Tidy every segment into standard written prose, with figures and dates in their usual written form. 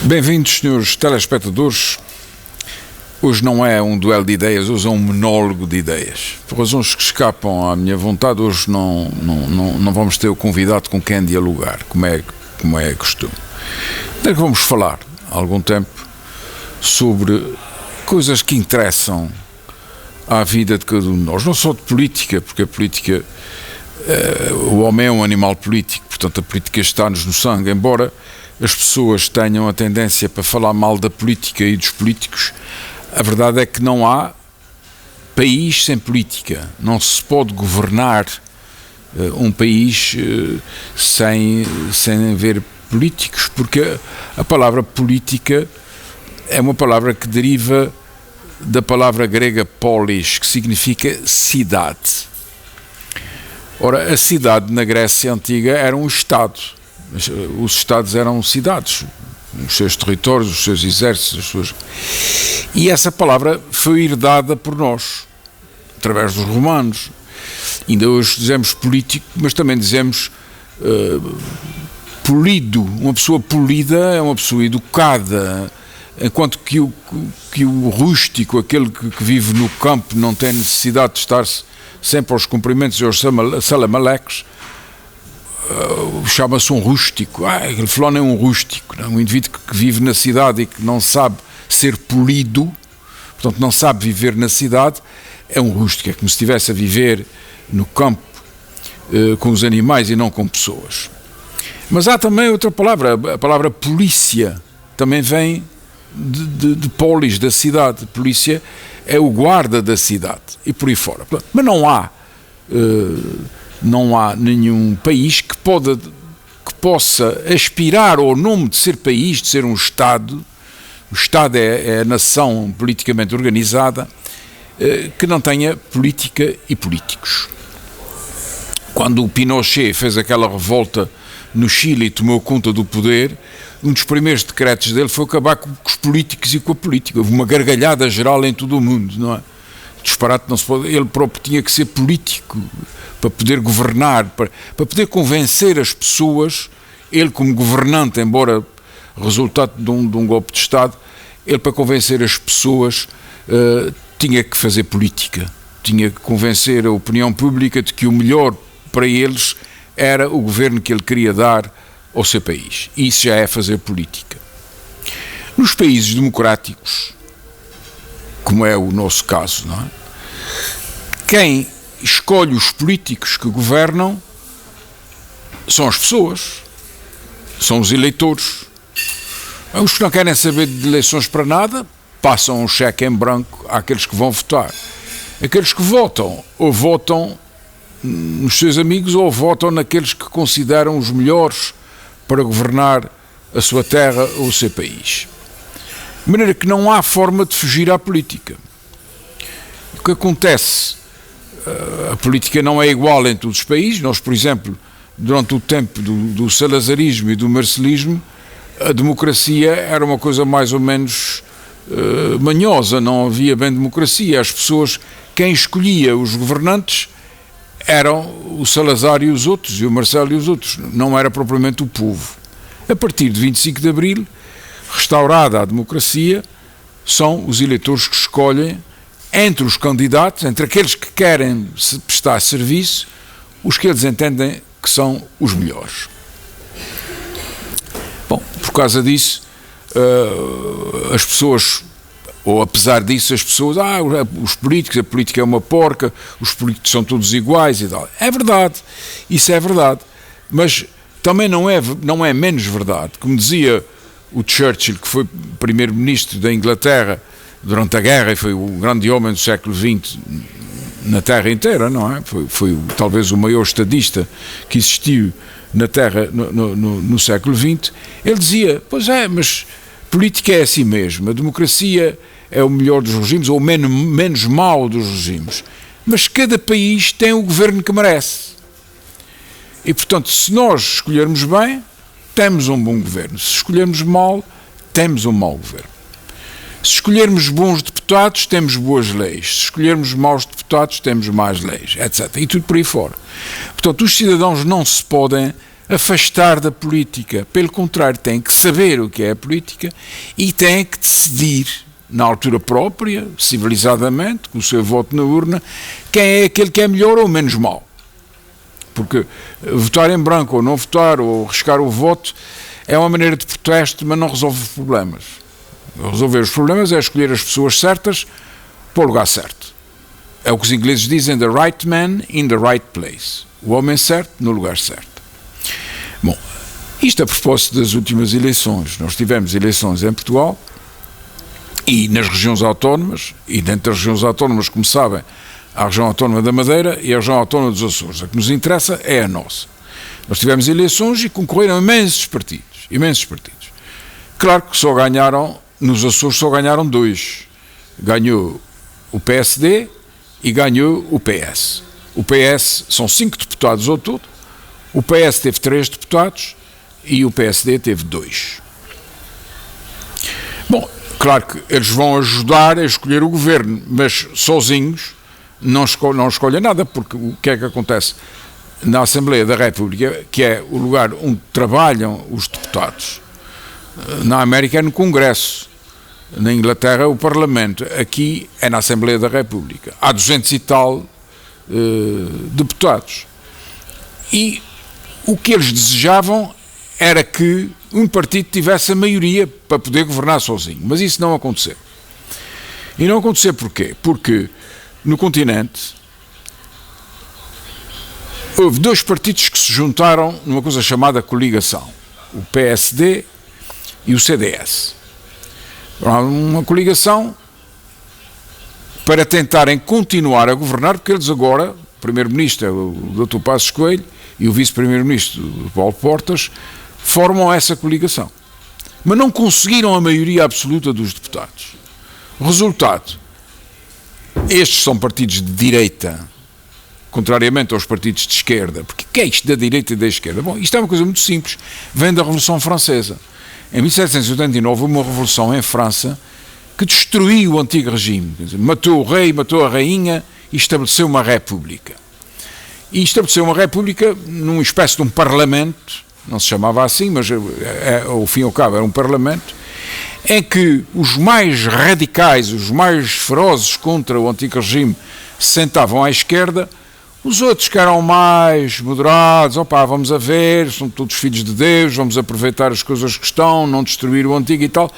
Bem-vindos, senhores telespectadores. Hoje não é um duelo de ideias, hoje é um monólogo de ideias. Por razões que escapam à minha vontade, hoje não vamos ter o convidado com quem dialogar, como é costume. Então vamos falar, há algum tempo, sobre coisas que interessam à vida de cada um de nós. Não só de política, porque a política, o homem é um animal político, portanto a política está-nos no sangue, embora as pessoas tenham a tendência para falar mal da política e dos políticos. A verdade é que não há país sem política. Não se pode governar um país sem haver políticos, porque a palavra política é uma palavra que deriva da palavra grega polis, que significa cidade. Ora, a cidade na Grécia Antiga era um estado. Os estados eram cidades, os seus territórios, os seus exércitos, e essa palavra foi herdada por nós, através dos romanos. Ainda hoje dizemos político, mas também dizemos polido. Uma pessoa polida é uma pessoa educada, enquanto que o rústico, aquele que vive no campo, não tem necessidade de estar sempre aos cumprimentos e aos salamaleques, chama-se um rústico. Aquele fulano é um rústico, não? Um indivíduo que vive na cidade e que não sabe ser polido, portanto não sabe viver na cidade, é um rústico. É como se estivesse a viver no campo com os animais e não com pessoas. Mas há também outra palavra, a palavra polícia, também vem de polis, da cidade. Polícia é o guarda da cidade e por aí fora. Mas não há nenhum país que possa aspirar ao nome de ser país, de ser um Estado. O Estado é a nação politicamente organizada, que não tenha política e políticos. Quando o Pinochet fez aquela revolta no Chile e tomou conta do poder, um dos primeiros decretos dele foi acabar com os políticos e com a política. Houve uma gargalhada geral em todo o mundo, não é? Disparate, não se pode. Ele próprio tinha que ser político para poder governar, para poder convencer as pessoas. Ele, como governante, embora resultado de um golpe de Estado, ele, para convencer as pessoas, tinha que fazer política, tinha que convencer a opinião pública de que o melhor para eles era o governo que ele queria dar ao seu país. E isso já é fazer política. Nos países democráticos, como é o nosso caso, não é? Quem escolhe os políticos que governam são as pessoas, são os eleitores. Os que não querem saber de eleições para nada, passam um cheque em branco àqueles que vão votar. Aqueles que votam, ou votam nos seus amigos, ou votam naqueles que consideram os melhores para governar a sua terra ou o seu país. De maneira que não há forma de fugir à política. O que acontece? A política não é igual em todos os países. Nós, por exemplo, durante o tempo do salazarismo e do marcelismo, a democracia era uma coisa mais ou menos manhosa, não havia bem democracia. As pessoas, quem escolhia os governantes eram o Salazar e os outros, e o Marcelo e os outros, não era propriamente o povo. A partir de 25 de Abril, restaurada a democracia, são os eleitores que escolhem entre os candidatos, entre aqueles que querem prestar serviço, os que eles entendem que são os melhores. Bom, por causa disso, as pessoas, ou apesar disso, as pessoas, os políticos, a política é uma porca, os políticos são todos iguais e tal. É verdade, isso é verdade, mas também não é menos verdade, como dizia o Churchill, que foi primeiro-ministro da Inglaterra durante a guerra e foi o grande homem do século XX na Terra inteira, não é? Foi talvez o maior estadista que existiu na Terra no século XX. Ele dizia, pois é, mas política é assim mesmo, a democracia é o melhor dos regimes, ou menos mau dos regimes, mas cada país tem o governo que merece. E, portanto, se nós escolhermos bem, temos um bom governo. Se escolhermos mal, temos um mau governo. Se escolhermos bons deputados, temos boas leis. Se escolhermos maus deputados, temos más leis, etc. E tudo por aí fora. Portanto, os cidadãos não se podem afastar da política. Pelo contrário, têm que saber o que é a política e têm que decidir, na altura própria, civilizadamente, com o seu voto na urna, quem é aquele que é melhor ou menos mau. Porque votar em branco ou não votar ou arriscar o voto é uma maneira de protesto, mas não resolve os problemas. Resolver os problemas é escolher as pessoas certas para o lugar certo. É o que os ingleses dizem, the right man in the right place. O homem certo no lugar certo. Bom, isto a propósito das últimas eleições. Nós tivemos eleições em Portugal e nas regiões autónomas, e dentro das regiões autónomas, como sabem, há a região autónoma da Madeira e a região autónoma dos Açores. A que nos interessa é a nossa. Nós tivemos eleições e concorreram imensos partidos. Claro que só ganharam, nos Açores só ganharam dois. Ganhou o PSD e ganhou o PS. O PS são 5 deputados ao todo, o PS teve 3 deputados e o PSD teve 2. Bom, claro que eles vão ajudar a escolher o governo, mas sozinhos não escolhem nada, porque o que é que acontece na Assembleia da República, que é o lugar onde trabalham os deputados? Na América é no Congresso, na Inglaterra é o Parlamento, aqui é na Assembleia da República. Há 200 e tal deputados. E o que eles desejavam era que um partido tivesse a maioria para poder governar sozinho, mas isso não aconteceu. E não aconteceu porquê? Porque no continente houve 2 partidos que se juntaram numa coisa chamada coligação, o PSD e o CDS. Uma coligação para tentarem continuar a governar, porque eles agora, o primeiro-ministro é o Dr. Passos Coelho e o vice-primeiro-ministro Paulo Portas, formam essa coligação. Mas não conseguiram a maioria absoluta dos deputados. Resultado, estes são partidos de direita, contrariamente aos partidos de esquerda. Porque o que é isto da direita e da esquerda? Bom, isto é uma coisa muito simples, vem da Revolução Francesa. Em 1789 houve uma revolução em França que destruiu o antigo regime, quer dizer, matou o rei, matou a rainha e estabeleceu uma república. E estabeleceu uma república numa espécie de um parlamento, não se chamava assim, mas ao fim e ao cabo era um parlamento, em que os mais radicais, os mais ferozes contra o antigo regime se sentavam à esquerda, os outros que eram mais moderados, vamos a ver, são todos filhos de Deus, vamos aproveitar as coisas que estão, não destruir o antigo e tal.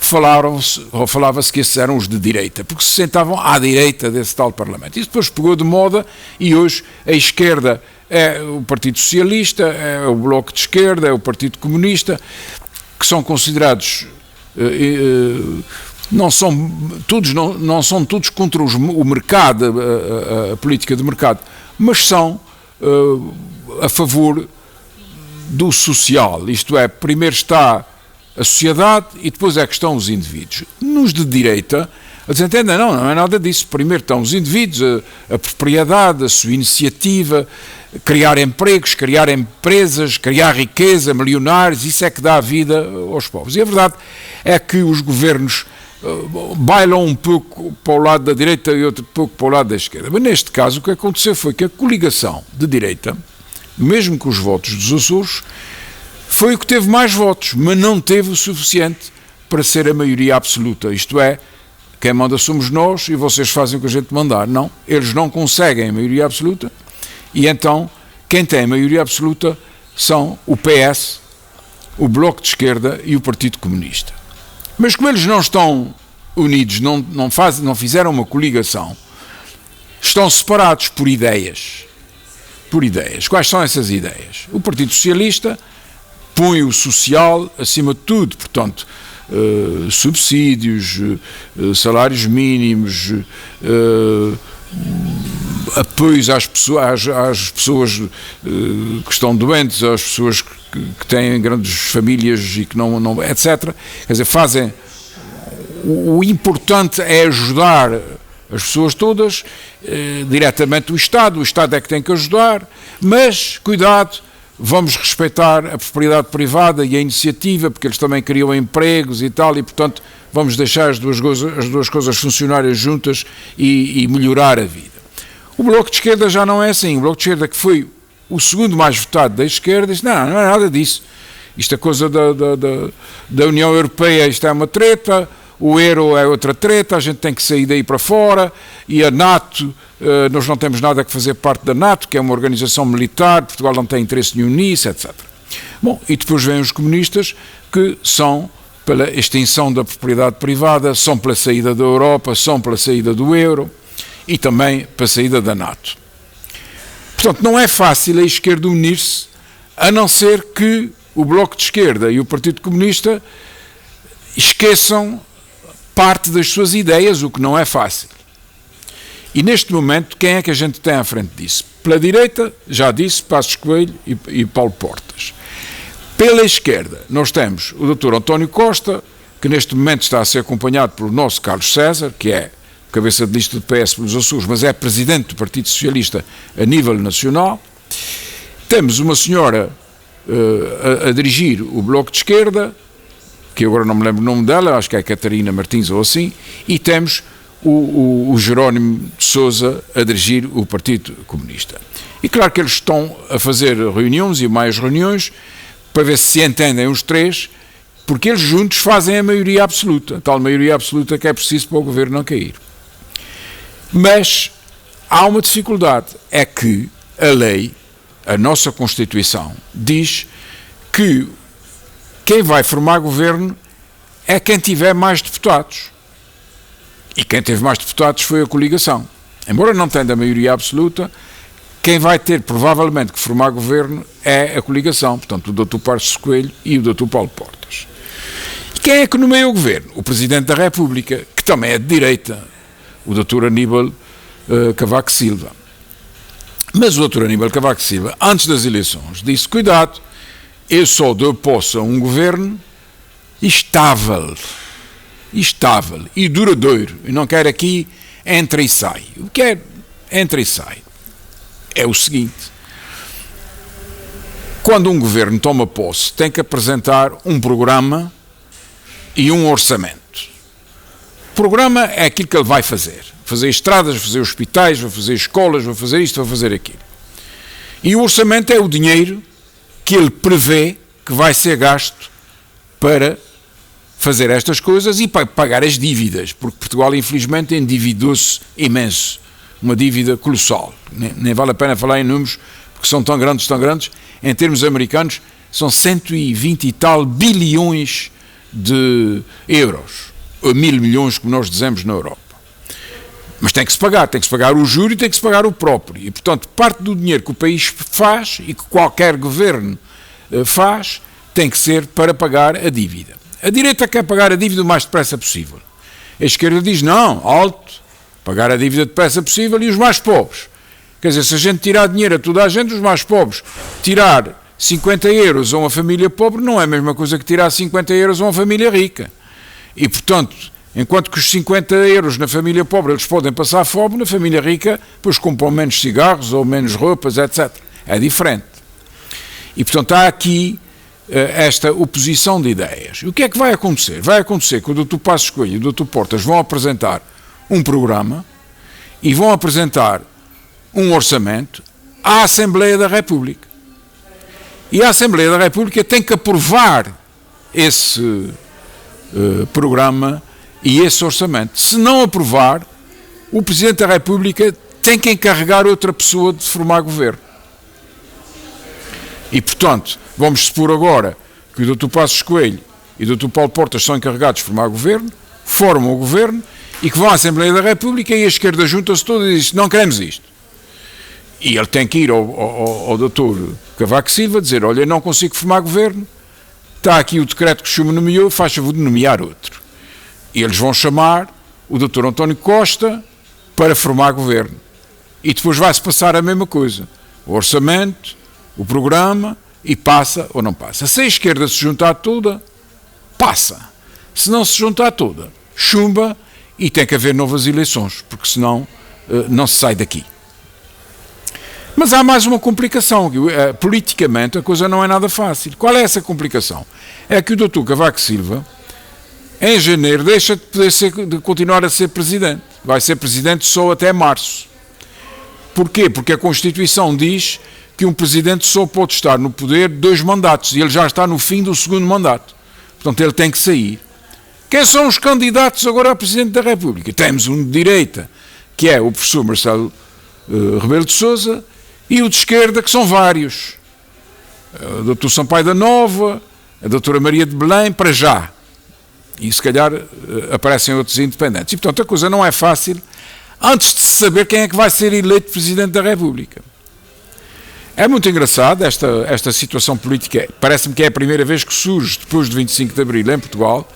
Falava-se que esses eram os de direita, porque se sentavam à direita desse tal Parlamento. Isso depois pegou de moda e hoje a esquerda é o Partido Socialista, é o Bloco de Esquerda, é o Partido Comunista, que são considerados... não são todos contra o mercado, a política de mercado, mas são a favor do social, isto é, primeiro está a sociedade e depois é que estão os indivíduos. Nos de direita, eles entendem, não é nada disso, primeiro estão os indivíduos, a propriedade, a sua iniciativa, criar empregos, criar empresas, criar riqueza, milionários, isso é que dá a vida aos povos. E a verdade é que os governos bailam um pouco para o lado da direita e outro pouco para o lado da esquerda. Mas neste caso o que aconteceu foi que a coligação de direita, mesmo com os votos dos Açores, foi o que teve mais votos, mas não teve o suficiente para ser a maioria absoluta. Isto é, quem manda somos nós e vocês fazem o que a gente mandar. Não, eles não conseguem a maioria absoluta e então quem tem a maioria absoluta são o PS, o Bloco de Esquerda e o Partido Comunista. Mas como eles não estão unidos, não fizeram uma coligação, estão separados por ideias. Por ideias. Quais são essas ideias? O Partido Socialista põe o social acima de tudo, portanto, subsídios, salários mínimos, apoios às pessoas que estão doentes, às pessoas que têm grandes famílias e que não etc. Quer dizer, fazem... O importante é ajudar as pessoas todas, diretamente o Estado é que tem que ajudar, mas, cuidado, vamos respeitar a propriedade privada e a iniciativa, porque eles também criam empregos e tal, e portanto vamos deixar as duas coisas funcionarem juntas e melhorar a vida. O Bloco de Esquerda já não é assim. O Bloco de Esquerda, que foi o segundo mais votado da esquerda disse, não é nada disso. Isto é coisa da União Europeia, isto é uma treta, o euro é outra treta, a gente tem que sair daí para fora, e a NATO, nós não temos nada que fazer parte da NATO, que é uma organização militar, Portugal não tem interesse nenhum nisso, etc. Bom, e depois vêm os comunistas, que são pela extinção da propriedade privada, são pela saída da Europa, são pela saída do euro, e também pela saída da NATO. Portanto, não é fácil a esquerda unir-se, a não ser que o Bloco de Esquerda e o Partido Comunista esqueçam parte das suas ideias, o que não é fácil. E neste momento, quem é que a gente tem à frente disso? Pela direita, já disse, Passos Coelho e Paulo Portas. Pela esquerda, nós temos o Dr. António Costa, que neste momento está a ser acompanhado pelo nosso Carlos César, que é cabeça de lista do PS pelos Açores, mas é presidente do Partido Socialista a nível nacional. Temos uma senhora a dirigir o Bloco de Esquerda, que agora não me lembro o nome dela, acho que é Catarina Martins ou assim, e temos o Jerónimo de Sousa a dirigir o Partido Comunista. E claro que eles estão a fazer reuniões e mais reuniões para ver se entendem os três, porque eles juntos fazem a maioria absoluta, a tal maioria absoluta que é preciso para o governo não cair. Mas há uma dificuldade, é que a lei, a nossa Constituição, diz que quem vai formar governo é quem tiver mais deputados. E quem teve mais deputados foi a coligação. Embora não tenha a maioria absoluta, quem vai ter provavelmente que formar governo é a coligação, portanto o Dr. Passos Coelho e o Dr. Paulo Portas. E quem é que nomeia o governo? O Presidente da República, que também é de direita, o Dr. Aníbal Cavaco Silva. Mas o Dr. Aníbal Cavaco Silva, antes das eleições, disse, cuidado, eu só dou posse a um governo estável e duradouro, e não quero aqui entra e sai. O que é entra e sai? É o seguinte, quando um governo toma posse, tem que apresentar um programa e um orçamento. O programa é aquilo que ele vai fazer estradas, vai fazer hospitais, vai fazer escolas, vai fazer isto, vai fazer aquilo. E o orçamento é o dinheiro que ele prevê que vai ser gasto para fazer estas coisas e para pagar as dívidas, porque Portugal infelizmente endividou-se imenso, uma dívida colossal, nem vale a pena falar em números, porque são tão grandes, em termos americanos, são 120 e tal bilhões de euros, ou 1.000 milhões, como nós dizemos na Europa. Mas tem que se pagar o juro e tem que se pagar o próprio, e portanto parte do dinheiro que o país faz e que qualquer governo faz, tem que ser para pagar a dívida. A direita quer pagar a dívida o mais depressa possível. A esquerda diz, não, alto, pagar a dívida depressa possível, e os mais pobres. Quer dizer, se a gente tirar dinheiro a toda a gente, os mais pobres, tirar 50 euros a uma família pobre não é a mesma coisa que tirar 50 euros a uma família rica. E, portanto, enquanto que os 50 euros na família pobre eles podem passar fome, na família rica, pois compram menos cigarros ou menos roupas, etc. É diferente. E, portanto, há aqui esta oposição de ideias. E o que é que vai acontecer? Vai acontecer que o Dr. Passos Coelho e o Dr. Portas vão apresentar um programa e vão apresentar um orçamento à Assembleia da República. E a Assembleia da República tem que aprovar esse programa e esse orçamento. Se não aprovar, o Presidente da República tem que encarregar outra pessoa de formar governo. E, portanto, vamos supor agora que o Dr. Passos Coelho e o Dr. Paulo Portas são encarregados de formar governo, formam o governo e que vão à Assembleia da República e a esquerda junta-se toda e diz, não queremos isto. E ele tem que ir ao Dr. Cavaco Silva dizer, olha, eu não consigo formar governo, está aqui o decreto que o senhor me nomeou, faz favor de nomear outro. E eles vão chamar o Dr. António Costa para formar governo. E depois vai-se passar a mesma coisa. O orçamento, o programa, e passa ou não passa. Se a esquerda se juntar toda, passa. Se não se juntar toda, chumba e tem que haver novas eleições, porque senão não se sai daqui. Mas há mais uma complicação. Politicamente a coisa não é nada fácil. Qual é essa complicação? É que o Dr. Cavaco Silva, em janeiro, deixa de continuar a ser presidente. Vai ser presidente só até março. Porquê? Porque a Constituição diz que um presidente só pode estar no poder 2 mandatos e ele já está no fim do 2º mandato. Portanto, ele tem que sair. Quem são os candidatos agora a Presidente da República? Temos um de direita, que é o professor Marcelo Rebelo de Sousa, e o de esquerda, que são vários. O Dr. Sampaio da Nova, a doutora Maria de Belém, para já. E se calhar aparecem outros independentes. E, portanto, a coisa não é fácil antes de se saber quem é que vai ser eleito Presidente da República. É muito engraçado esta situação política. Parece-me que é a primeira vez que surge depois de 25 de Abril em Portugal.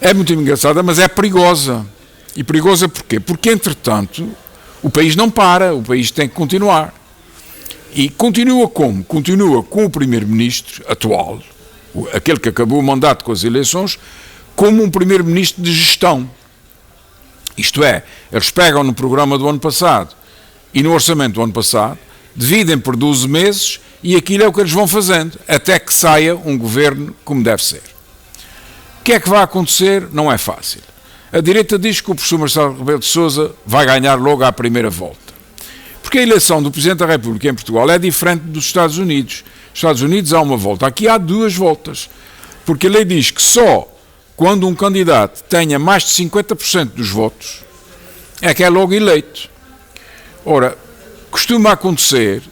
É muito engraçada, mas é perigosa. E perigosa porquê? Porque, entretanto, o país não para, o país tem que continuar. E continua como? Continua com o primeiro-ministro atual, aquele que acabou o mandato com as eleições, como um primeiro-ministro de gestão. Isto é, eles pegam no programa do ano passado e no orçamento do ano passado, dividem por 12 meses e aquilo é o que eles vão fazendo, até que saia um governo como deve ser. O que é que vai acontecer? Não é fácil. A direita diz que o professor Marcelo Rebelo de Sousa vai ganhar logo à primeira volta. Porque a eleição do Presidente da República em Portugal é diferente dos Estados Unidos. Nos Estados Unidos há uma volta, aqui há 2 voltas. Porque a lei diz que só quando um candidato tenha mais de 50% dos votos é que é logo eleito. Ora, costuma acontecer,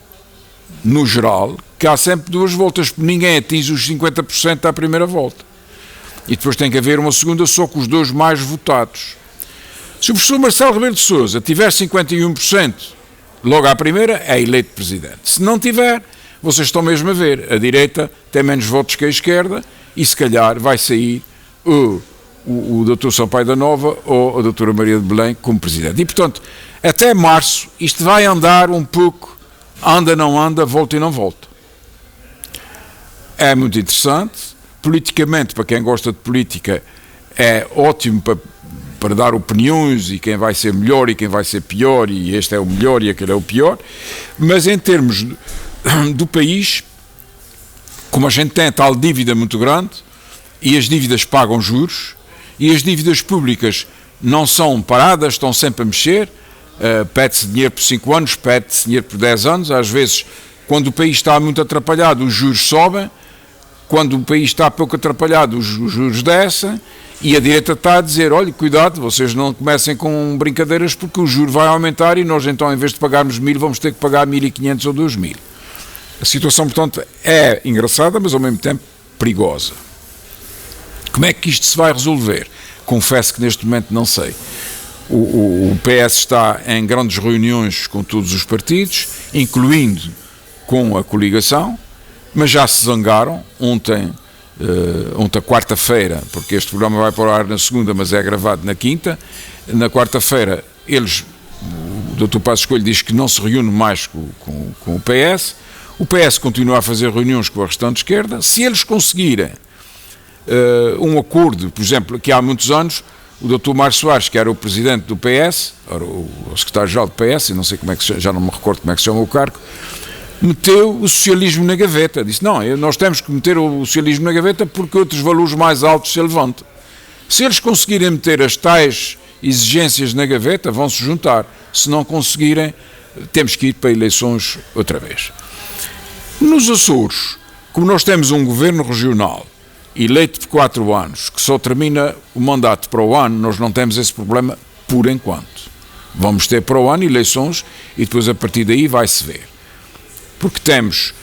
no geral, que há sempre 2 voltas, porque ninguém atinge os 50% à primeira volta. E depois tem que haver uma segunda só com os 2 mais votados. Se o professor Marcelo Rebelo de Sousa tiver 51%, logo à primeira, é eleito presidente. Se não tiver, vocês estão mesmo a ver, a direita tem menos votos que a esquerda e se calhar vai sair o Dr. Sampaio da Nova ou a doutora Maria de Belém como presidente. E, portanto, até março isto vai andar um pouco, anda, não anda, volta e não volta. É muito interessante. Politicamente, para quem gosta de política, é ótimo para dar opiniões e quem vai ser melhor e quem vai ser pior e este é o melhor e aquele é o pior, mas em termos do país, como a gente tem tal dívida muito grande e as dívidas pagam juros e as dívidas públicas não são paradas, estão sempre a mexer, pede-se dinheiro por 5 anos, pede-se dinheiro por 10 anos, às vezes quando o país está muito atrapalhado os juros sobem, quando o país está pouco atrapalhado, os juros descem, e a direita está a dizer, olha, cuidado, vocês não comecem com brincadeiras porque o juro vai aumentar e nós então, em vez de pagarmos 1.000, vamos ter que pagar 1.500 ou 2.000. A situação, portanto, é engraçada, mas ao mesmo tempo perigosa. Como é que isto se vai resolver? Confesso que neste momento não sei. O PS está em grandes reuniões com todos os partidos, incluindo com a coligação, mas já se zangaram ontem, quarta-feira, porque este programa vai para o ar na segunda, mas é gravado na quinta. Na quarta-feira, o Dr. Passos Coelho diz que não se reúne mais com o PS. O PS continua a fazer reuniões com a restante esquerda. Se eles conseguirem um acordo, por exemplo, que há muitos anos, o Dr. Mário Soares, que era o presidente do PS, o secretário-geral do PS, e não sei como é que já não me recordo como é que se chama o cargo, meteu o socialismo na gaveta. Disse, não, nós temos que meter o socialismo na gaveta porque outros valores mais altos se levantam. Se eles conseguirem meter as tais exigências na gaveta, vão-se juntar. Se não conseguirem, temos que ir para eleições outra vez. Nos Açores, como nós temos um governo regional eleito por 4 anos, que só termina o mandato para o ano, nós não temos esse problema por enquanto. Vamos ter para o ano eleições e depois a partir daí vai-se ver. Porque temos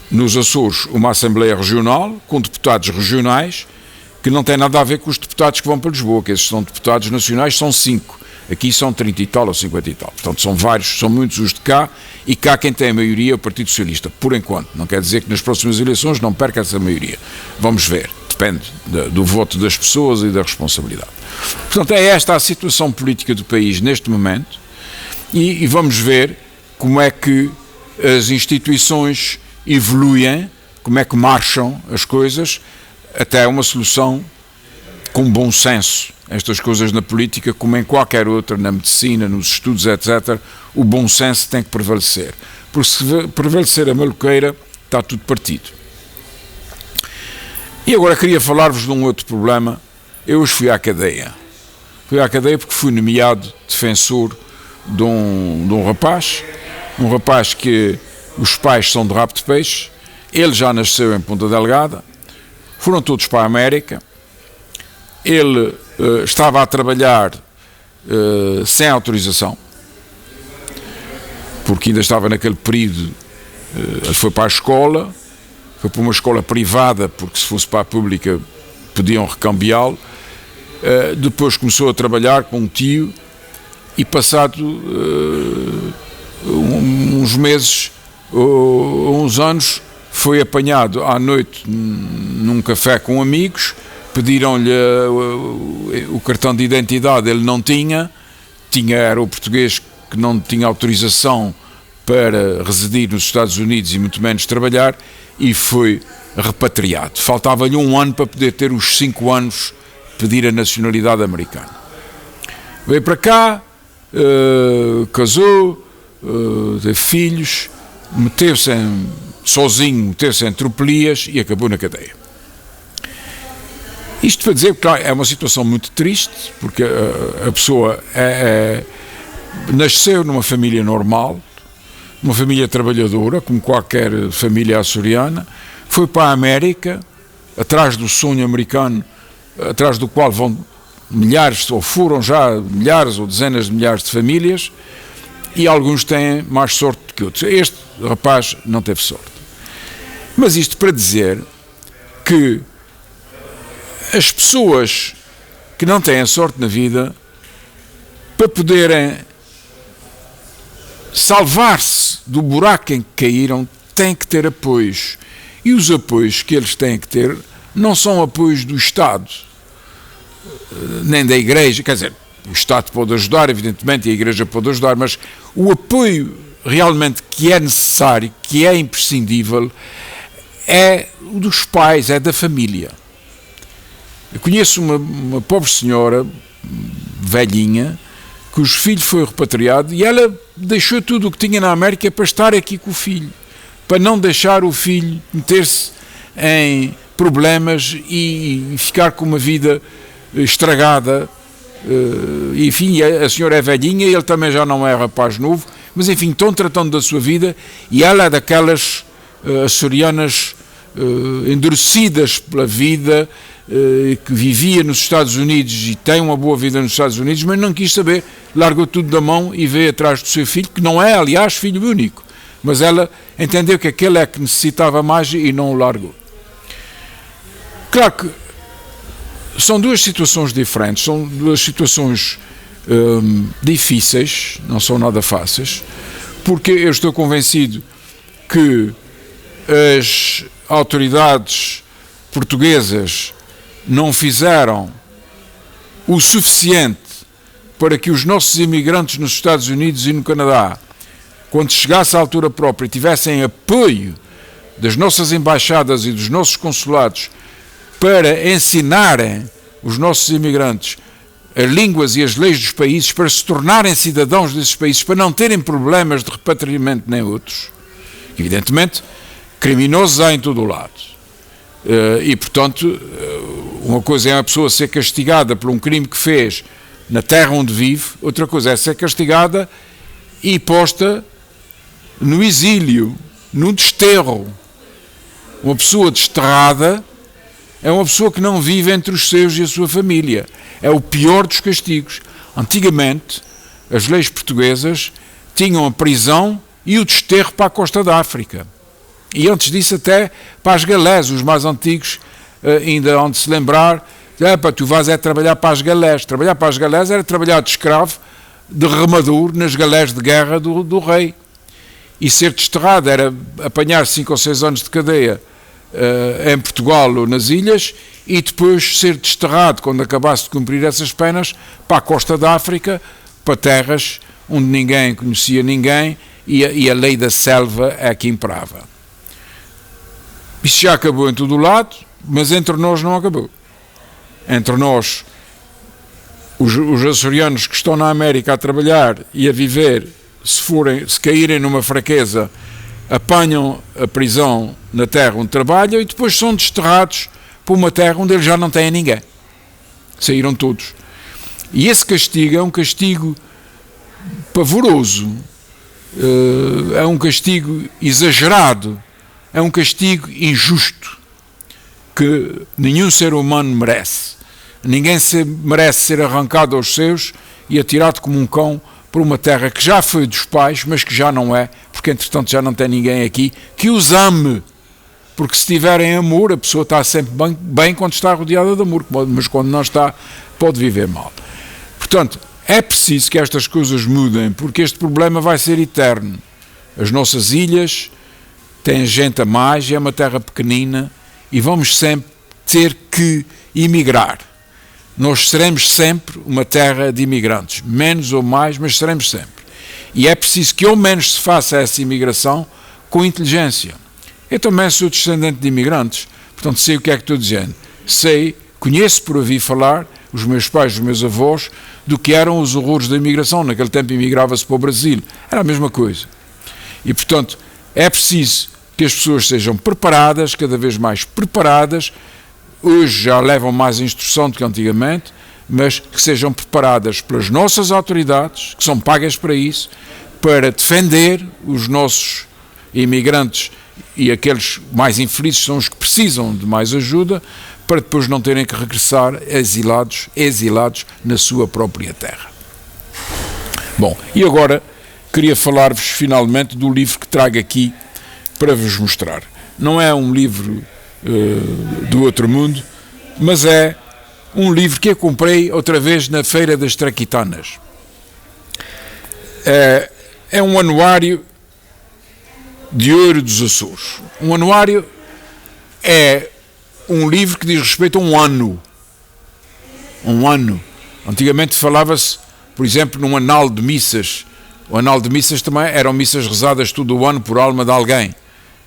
nos Açores uma Assembleia Regional com deputados regionais que não tem nada a ver com os deputados que vão para Lisboa, que esses são deputados nacionais, são 5. Aqui são 30 e tal ou 50 e tal. Portanto, são vários, são muitos os de cá e cá quem tem a maioria é o Partido Socialista, por enquanto. Não quer dizer que nas próximas eleições não perca essa maioria. Vamos ver. Depende do voto das pessoas e da responsabilidade. Portanto, é esta a situação política do país neste momento e vamos ver como é que as instituições evoluem, como é que marcham as coisas, até uma solução com bom senso. Estas coisas na política, como em qualquer outra, na medicina, nos estudos, etc., o bom senso tem que prevalecer. Porque se prevalecer a maluqueira, está tudo partido. E agora queria falar-vos de um outro problema. Eu hoje fui à cadeia. Fui à cadeia porque fui nomeado defensor de um rapaz que os pais são de rabo de peixe, ele já nasceu em Ponta Delgada, foram todos para a América, ele estava a trabalhar sem autorização, porque ainda estava naquele período, ele foi para a escola, foi para uma escola privada, porque se fosse para a pública podiam recambiá-lo, depois começou a trabalhar com um tio e passado uns meses ou uns anos foi apanhado à noite num café com amigos, pediram-lhe o cartão de identidade, ele não tinha, era o português que não tinha autorização para residir nos Estados Unidos e muito menos trabalhar, e foi repatriado. Faltava-lhe um ano para poder ter os 5 anos pedir a nacionalidade americana. Veio para cá, casou, teve filhos, meteu-se sozinho em tropelias e acabou na cadeia. Isto para dizer que é uma situação muito triste, porque a pessoa nasceu numa família normal, uma família trabalhadora, como qualquer família açoriana, foi para a América, atrás do sonho americano, atrás do qual vão milhares, ou foram já milhares ou dezenas de milhares de famílias, e alguns têm mais sorte do que outros. Este rapaz não teve sorte. Mas isto para dizer que as pessoas que não têm sorte na vida, para poderem salvar-se do buraco em que caíram, têm que ter apoios. E os apoios que eles têm que ter não são apoios do Estado, nem da Igreja, quer dizer, o Estado pode ajudar, evidentemente, e a Igreja pode ajudar, mas o apoio realmente que é necessário, que é imprescindível, é o dos pais, é da família. Eu conheço uma pobre senhora, velhinha, cujo filho foi repatriado e ela deixou tudo o que tinha na América para estar aqui com o filho, para não deixar o filho meter-se em problemas e ficar com uma vida estragada. Enfim, a senhora é velhinha, ele também já não é rapaz novo, mas enfim, estão tratando da sua vida e ela é daquelas açorianas endurecidas pela vida, que vivia nos Estados Unidos e tem uma boa vida nos Estados Unidos, mas não quis saber, largou tudo da mão e veio atrás do seu filho, que não é, aliás, filho único, mas ela entendeu que aquele é que necessitava mais e não o largou. Claro que são duas situações diferentes, são duas situações difíceis, não são nada fáceis, porque eu estou convencido que as autoridades portuguesas não fizeram o suficiente para que os nossos imigrantes nos Estados Unidos e no Canadá, quando chegasse à altura própria, tivessem apoio das nossas embaixadas e dos nossos consulados para ensinarem os nossos imigrantes as línguas e as leis dos países, para se tornarem cidadãos desses países, para não terem problemas de repatriamento nem outros. Evidentemente, criminosos há em todo o lado. E, portanto, uma coisa é a pessoa ser castigada por um crime que fez na terra onde vive, outra coisa é ser castigada e posta no exílio, num desterro. Uma pessoa desterrada é uma pessoa que não vive entre os seus e a sua família. É o pior dos castigos. Antigamente, as leis portuguesas tinham a prisão e o desterro para a costa da África. E antes disso até para as galés, os mais antigos ainda hão de se lembrar, tu vais trabalhar para as galés. Trabalhar para as galés era trabalhar de escravo, de remador, nas galés de guerra do rei. E ser desterrado era apanhar 5 ou 6 anos de cadeia em Portugal ou nas ilhas, e depois ser desterrado, quando acabasse de cumprir essas penas, para a costa da África, para terras onde ninguém conhecia ninguém, e a lei da selva é que imperava. Isso já acabou em todo o lado, mas entre nós não acabou. Entre nós, os açorianos que estão na América a trabalhar e a viver, se caírem numa fraqueza, apanham a prisão na terra onde trabalham e depois são desterrados para uma terra onde eles já não têm ninguém. Saíram todos. E esse castigo é um castigo pavoroso, é um castigo exagerado, é um castigo injusto, que nenhum ser humano merece. Ninguém merece ser arrancado aos seus e atirado como um cão por uma terra que já foi dos pais, mas que já não é, porque entretanto já não tem ninguém aqui que os ame. Porque se tiverem amor, a pessoa está sempre bem quando está rodeada de amor, mas quando não está, pode viver mal. Portanto, é preciso que estas coisas mudem, porque este problema vai ser eterno. As nossas ilhas têm gente a mais, é uma terra pequenina, e vamos sempre ter que emigrar. Nós seremos sempre uma terra de imigrantes, menos ou mais, mas seremos sempre. E é preciso que ao menos se faça essa imigração com inteligência. Eu também sou descendente de imigrantes, portanto sei o que é que estou dizendo. Conheço por ouvir falar, os meus pais, os meus avós, do que eram os horrores da imigração. Naquele tempo imigrava-se para o Brasil, era a mesma coisa. E portanto é preciso que as pessoas sejam preparadas, cada vez mais preparadas. Hoje já levam mais instrução do que antigamente, mas que sejam preparadas pelas nossas autoridades, que são pagas para isso, para defender os nossos imigrantes, e aqueles mais infelizes são os que precisam de mais ajuda, para depois não terem que regressar exilados na sua própria terra. Bom, e agora queria falar-vos finalmente do livro que trago aqui para vos mostrar. Não é um livro do outro mundo, mas é um livro que eu comprei outra vez na Feira das Traquitanas. É um anuário de ouro dos Açores. Um anuário é um livro que diz respeito a um ano. Um ano. Antigamente falava-se, por exemplo, num anal de missas. O anal de missas também eram missas rezadas todo o ano por alma de alguém.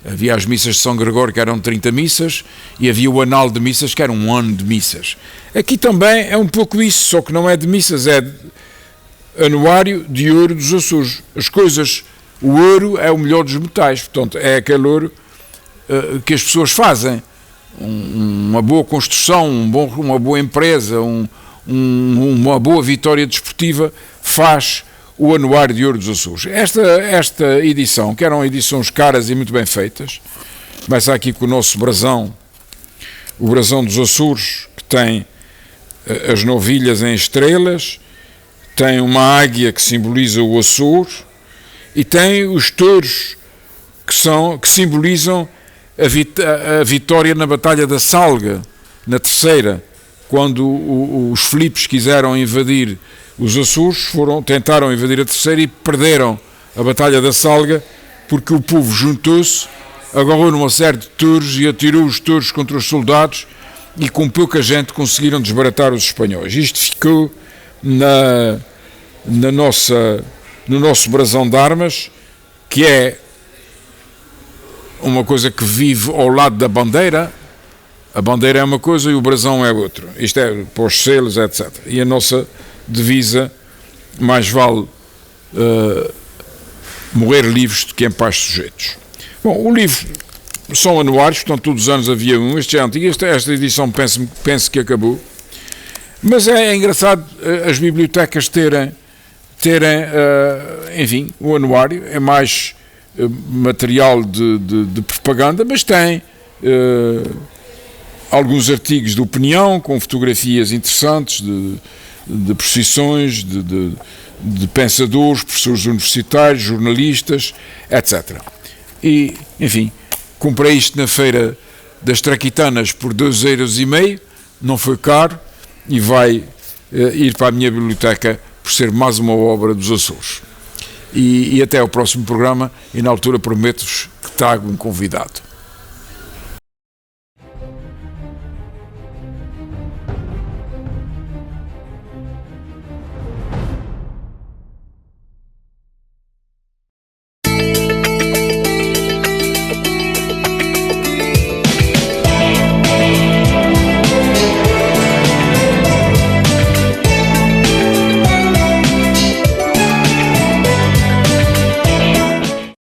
Havia as missas de São Gregório, que eram 30 missas, e havia o anal de missas, que era um ano de missas. Aqui também é um pouco isso, só que não é de missas, é de anuário de ouro dos Açores. As coisas, o ouro é o melhor dos metais, portanto, é aquele ouro que as pessoas fazem. Uma boa construção, uma boa empresa, uma boa vitória desportiva faz o Anuário de Ouro dos Açores. Esta edição, que eram edições caras e muito bem feitas, começa aqui com o nosso brasão, o brasão dos Açores, que tem as novilhas em estrelas, tem uma águia que simboliza o Açores, e tem os touros que simbolizam a vitória na Batalha da Salga, na terceira, quando os Filipes quiseram invadir os Açores, tentaram invadir a terceira e perderam a Batalha da Salga, porque o povo juntou-se, agarrou numa série de touros e atirou os touros contra os soldados, e com pouca gente conseguiram desbaratar os espanhóis. Isto ficou no nosso brasão de armas, que é uma coisa que vive ao lado da bandeira. A bandeira é uma coisa e o brasão é outra. Isto é para os selos, etc. E a nossa divisa, mais vale morrer livres do que em paz sujeitos. Bom, o livro são anuários, portanto todos os anos havia um. Este é antigo, esta edição penso que acabou. Mas é engraçado as bibliotecas terem enfim, o anuário. É mais material de propaganda, mas tem alguns artigos de opinião com fotografias interessantes de procissões, de pensadores, professores universitários, jornalistas, etc. E, enfim, comprei isto na Feira das Traquitanas por 2,5€, não foi caro, e vai ir para a minha biblioteca por ser mais uma obra dos Açores. E até ao próximo programa, e na altura prometo-vos que trago um convidado.